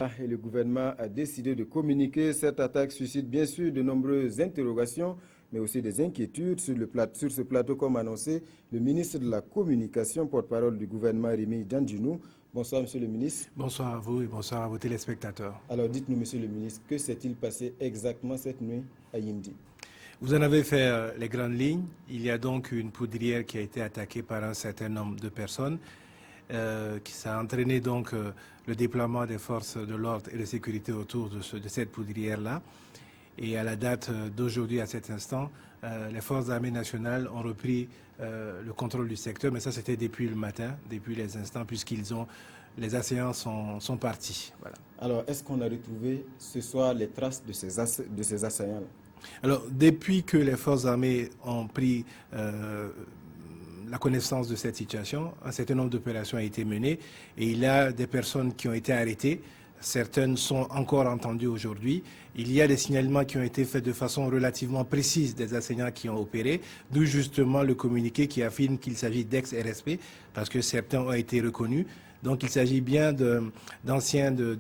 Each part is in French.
Et le gouvernement a décidé de communiquer. Cette attaque suscite bien sûr de nombreuses interrogations, mais aussi des inquiétudes sur ce plateau, comme annoncé, le ministre de la Communication, porte-parole du gouvernement, Rémi Dandjinou. Bonsoir, monsieur le ministre. Bonsoir à vous et bonsoir à vos téléspectateurs. Alors, dites-nous, monsieur le ministre, que s'est-il passé exactement cette nuit à Yimdi? Vous en avez fait les grandes lignes. Il y a donc une poudrière qui a été attaquée par un certain nombre de personnes. Ça a entraîné donc le déploiement des forces de l'ordre et de sécurité autour de cette poudrière-là. Et à la date d'aujourd'hui, à cet instant, les forces armées nationales ont repris le contrôle du secteur, mais ça c'était depuis le matin, depuis les instants, les assaillants sont partis. Voilà. Alors, est-ce qu'on a retrouvé ce soir les traces de ces assaillants-là? Alors, depuis que les forces armées ont pris la connaissance de cette situation, un certain nombre d'opérations ont été menées et il y a des personnes qui ont été arrêtées. Certaines sont encore entendues aujourd'hui. Il y a des signalements qui ont été faits de façon relativement précise des assaillants qui ont opéré, d'où justement le communiqué qui affirme qu'il s'agit d'ex-RSP, parce que certains ont été reconnus. Donc il s'agit bien d'anciens de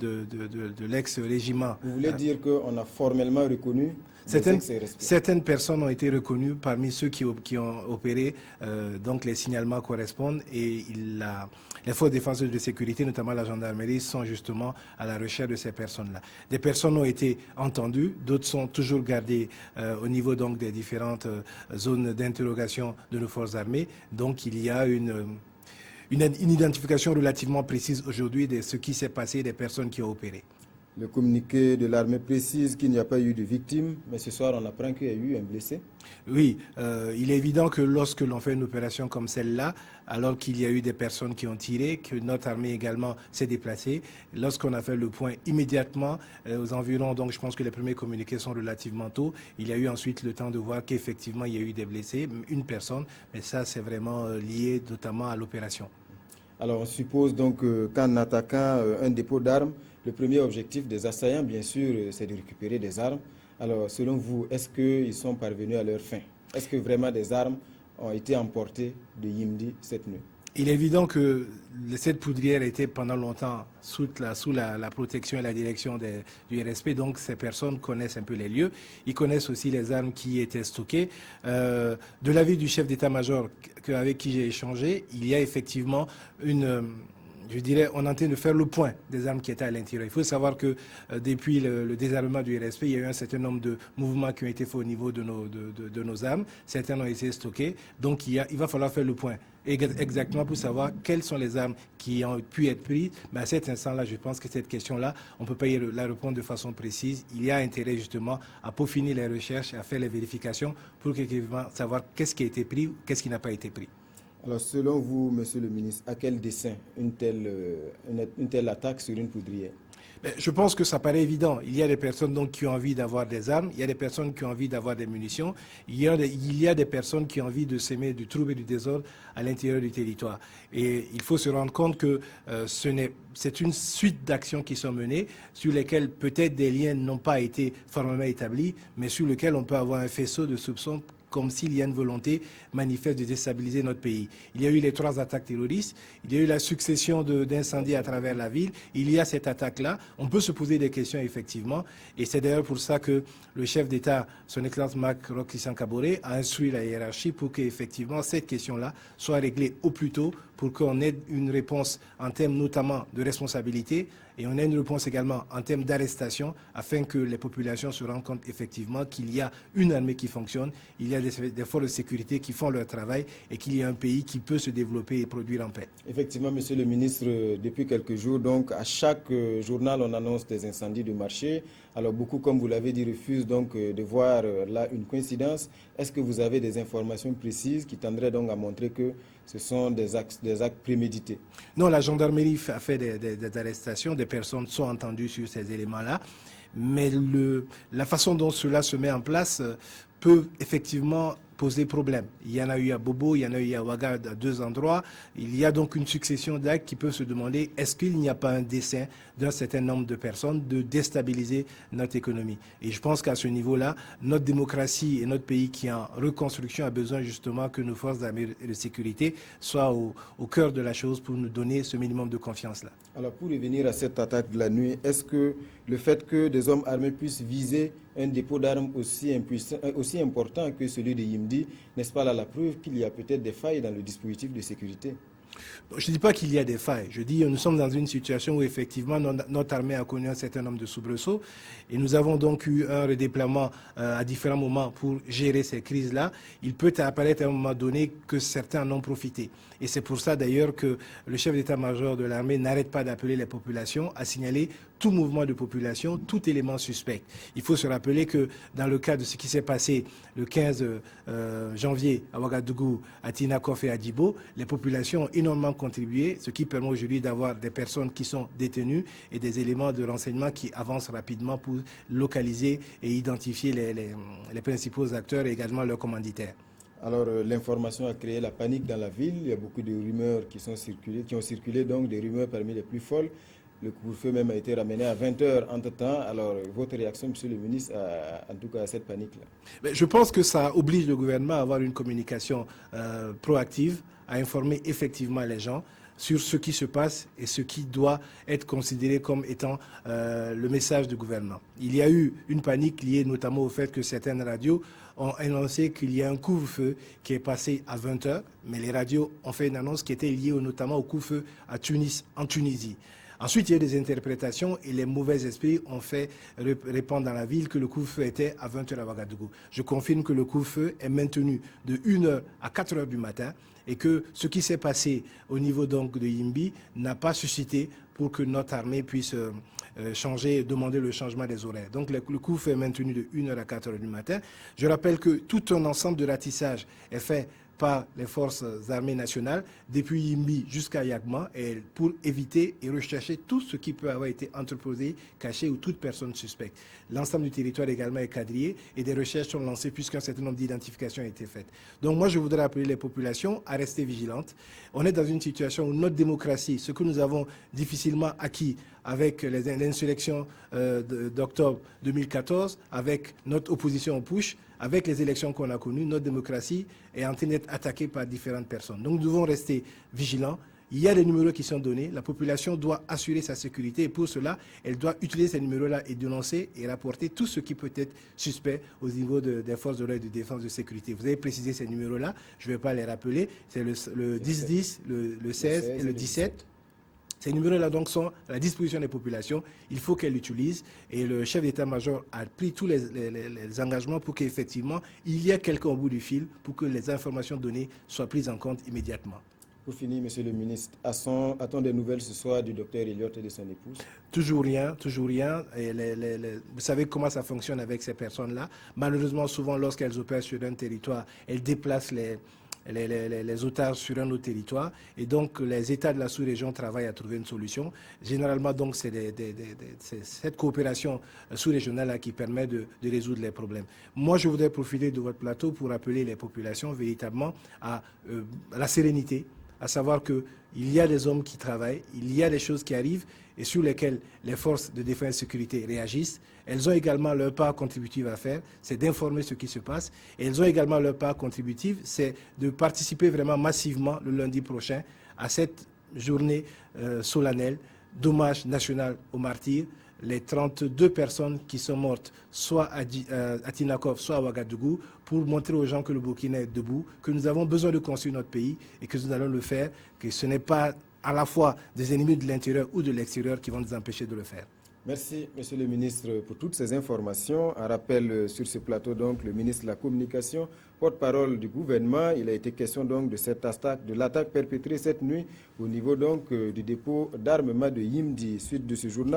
l'ex-régiment. Vous voulez dire qu'on a formellement reconnu certaines personnes ont été reconnues parmi ceux qui ont opéré, donc les signalements correspondent et les forces défensives de sécurité, notamment la gendarmerie, sont justement à la recherche de ces personnes-là. Des personnes ont été entendues, d'autres sont toujours gardées au niveau donc des différentes zones d'interrogation de nos forces armées. Donc il y a une identification relativement précise aujourd'hui de ce qui s'est passé, des personnes qui ont opéré. Le communiqué de l'armée précise qu'il n'y a pas eu de victimes, mais ce soir on apprend qu'il y a eu un blessé. Oui, il est évident que lorsque l'on fait une opération comme celle-là, alors qu'il y a eu des personnes qui ont tiré, que notre armée également s'est déplacée, lorsqu'on a fait le point immédiatement, aux environs, donc je pense que les premiers communiqués sont relativement tôt, il y a eu ensuite le temps de voir qu'effectivement il y a eu des blessés, une personne, mais ça c'est vraiment lié notamment à l'opération. Alors on suppose donc qu'en attaquant un dépôt d'armes, le premier objectif des assaillants, bien sûr, c'est de récupérer des armes. Alors selon vous, est-ce qu'ils sont parvenus à leur fin? Est-ce que vraiment des armes ont été emportées de Yimdi cette nuit? Il est évident que cette poudrière était pendant longtemps sous la protection et la direction du RSP, donc ces personnes connaissent un peu les lieux. Ils connaissent aussi les armes qui étaient stockées. De l'avis du chef d'état-major avec qui j'ai échangé, il y a effectivement on est en train de faire le point des armes qui étaient à l'intérieur. Il faut savoir que depuis le désarmement du RSP, il y a eu un certain nombre de mouvements qui ont été faits au niveau de nos armes. Certaines ont été stockées. Donc il va falloir faire le point exactement pour savoir quelles sont les armes qui ont pu être prises. Mais à cet instant-là, je pense que cette question-là, on ne peut pas la répondre de façon précise. Il y a intérêt justement à peaufiner les recherches, à faire les vérifications pour savoir qu'est-ce qui a été pris, qu'est-ce qui n'a pas été pris. Alors, selon vous, monsieur le ministre, à quel dessein une telle attaque sur une poudrière? Je pense que ça paraît évident. Il y a des personnes donc, qui ont envie d'avoir des armes, il y a des personnes qui ont envie d'avoir des munitions, il y a des personnes qui ont envie de s'aimer du trouble et du désordre à l'intérieur du territoire. Et il faut se rendre compte que c'est une suite d'actions qui sont menées, sur lesquelles peut-être des liens n'ont pas été formellement établis, mais sur lesquels on peut avoir un faisceau de soupçons comme s'il y a une volonté manifeste de déstabiliser notre pays. Il y a eu les 3 attaques terroristes, il y a eu la succession d'incendies à travers la ville, il y a cette attaque-là. On peut se poser des questions, effectivement, et c'est d'ailleurs pour ça que le chef d'État, son Excellence Marc Roch Christian Kaboré, a instruit la hiérarchie pour qu'effectivement cette question-là soit réglée au plus tôt, pour qu'on ait une réponse en termes notamment de responsabilité, et on ait une réponse également en termes d'arrestation, afin que les populations se rendent compte effectivement qu'il y a une armée qui fonctionne, il y a des forces de sécurité qui font leur travail et qu'il y a un pays qui peut se développer et produire en paix. Effectivement, monsieur le ministre, depuis quelques jours, donc à chaque journal, on annonce des incendies de marché. Alors beaucoup, comme vous l'avez dit, refusent donc de voir là une coïncidence. Est-ce que vous avez des informations précises qui tendraient donc à montrer que ce sont des actes prémédités? Non, la gendarmerie a fait des arrestations, des personnes sont entendues sur ces éléments-là, mais la façon dont cela se met en place peut effectivement posé problème. Il y en a eu à Bobo, il y en a eu à Ouaga à 2 endroits. Il y a donc une succession d'actes qui peuvent se demander est-ce qu'il n'y a pas un dessein d'un certain nombre de personnes de déstabiliser notre économie. Et je pense qu'à ce niveau-là, notre démocratie et notre pays qui est en reconstruction a besoin justement que nos forces d'armée et de sécurité soient au cœur de la chose pour nous donner ce minimum de confiance-là. Alors pour revenir à cette attaque de la nuit, est-ce que le fait que des hommes armés puissent viser un dépôt d'armes aussi important que celui de Yimdi, n'est-ce pas là la preuve qu'il y a peut-être des failles dans le dispositif de sécurité? Je ne dis pas qu'il y a des failles. Je dis que nous sommes dans une situation où effectivement notre armée a connu un certain nombre de soubresauts et nous avons donc eu un redéploiement à différents moments pour gérer ces crises-là. Il peut apparaître à un moment donné que certains en ont profité. Et c'est pour ça d'ailleurs que le chef d'état-major de l'armée n'arrête pas d'appeler les populations à signaler tout mouvement de population, tout élément suspect. Il faut se rappeler que dans le cas de ce qui s'est passé le 15 janvier à Ouagadougou, à Tinakov et à Djibo, les populations ont énormément contribué, ce qui permet aujourd'hui d'avoir des personnes qui sont détenues et des éléments de renseignement qui avancent rapidement pour localiser et identifier les principaux acteurs et également leurs commanditaires. Alors, l'information a créé la panique dans la ville. Il y a beaucoup de rumeurs qui ont circulé, donc des rumeurs parmi les plus folles. Le couvre-feu même a été ramené à 20h entre-temps. Alors, votre réaction, monsieur le ministre, en tout cas à cette panique-là? Je pense que ça oblige le gouvernement à avoir une communication proactive, à informer effectivement les gens sur ce qui se passe et ce qui doit être considéré comme étant le message du gouvernement. Il y a eu une panique liée notamment au fait que certaines radios ont annoncé qu'il y a un couvre-feu qui est passé à 20h, mais les radios ont fait une annonce qui était liée notamment au couvre-feu à Tunis, en Tunisie. Ensuite, il y a eu des interprétations et les mauvais esprits ont fait répandre dans la ville que le couvre-feu était à 20h à Ouagadougou. Je confirme que le couvre-feu est maintenu de 1h à 4h du matin et que ce qui s'est passé au niveau donc de Yimbi n'a pas suscité pour que notre armée puisse demander le changement des horaires. Donc le couvre-feu est maintenu de 1h à 4h du matin. Je rappelle que tout un ensemble de ratissage est fait par les forces armées nationales, depuis Yimbi jusqu'à Yagma, pour éviter et rechercher tout ce qui peut avoir été entreposé, caché ou toute personne suspecte. L'ensemble du territoire également est quadrillé et des recherches sont lancées puisqu'un certain nombre d'identifications ont été faites. Donc moi, je voudrais appeler les populations à rester vigilantes. On est dans une situation où notre démocratie, ce que nous avons difficilement acquis avec l'insurrection d'octobre 2014, avec notre opposition au push, avec les élections qu'on a connues, notre démocratie est en train d'être attaquée par différentes personnes. Donc nous devons rester vigilants. Il y a des numéros qui sont donnés. La population doit assurer sa sécurité et pour cela, elle doit utiliser ces numéros-là et dénoncer et rapporter tout ce qui peut être suspect au niveau des forces de l'ordre et de défense de sécurité. Vous avez précisé ces numéros-là, je ne vais pas les rappeler. C'est le 10-10, le 16 et le 17. Ces numéros-là donc sont à la disposition des populations. Il faut qu'elles l'utilisent et le chef d'état-major a pris tous les engagements pour qu'effectivement il y ait quelqu'un au bout du fil pour que les informations données soient prises en compte immédiatement. Pour finir, monsieur le ministre, a-t-on des nouvelles ce soir du docteur Elliott et de son épouse? Toujours rien, toujours rien. Et vous savez comment ça fonctionne avec ces personnes-là. Malheureusement, souvent, lorsqu'elles opèrent sur un territoire, elles déplacent les otages sur un autre territoire et donc les États de la sous-région travaillent à trouver une solution. Généralement donc c'est cette coopération sous-régionale qui permet de résoudre les problèmes. Moi je voudrais profiter de votre plateau pour appeler les populations véritablement à la sérénité, à savoir qu'il y a des hommes qui travaillent, il y a des choses qui arrivent et sur lesquelles les forces de défense et de sécurité réagissent. Elles ont également leur part contributive à faire, c'est d'informer ce qui se passe. Et elles ont également leur part contributive, c'est de participer vraiment massivement le lundi prochain à cette journée solennelle d'hommage national aux martyrs. Les 32 personnes qui sont mortes, soit à Tinakov, soit à Ouagadougou, pour montrer aux gens que le Burkina est debout, que nous avons besoin de construire notre pays et que nous allons le faire, que ce n'est pas à la fois des ennemis de l'intérieur ou de l'extérieur qui vont nous empêcher de le faire. Merci, monsieur le ministre, pour toutes ces informations. Un rappel sur ce plateau, donc, le ministre de la Communication, porte-parole du gouvernement. Il a été question donc de l'attaque perpétrée cette nuit au niveau donc du dépôt d'armement de Yimdi. Suite de ce journal.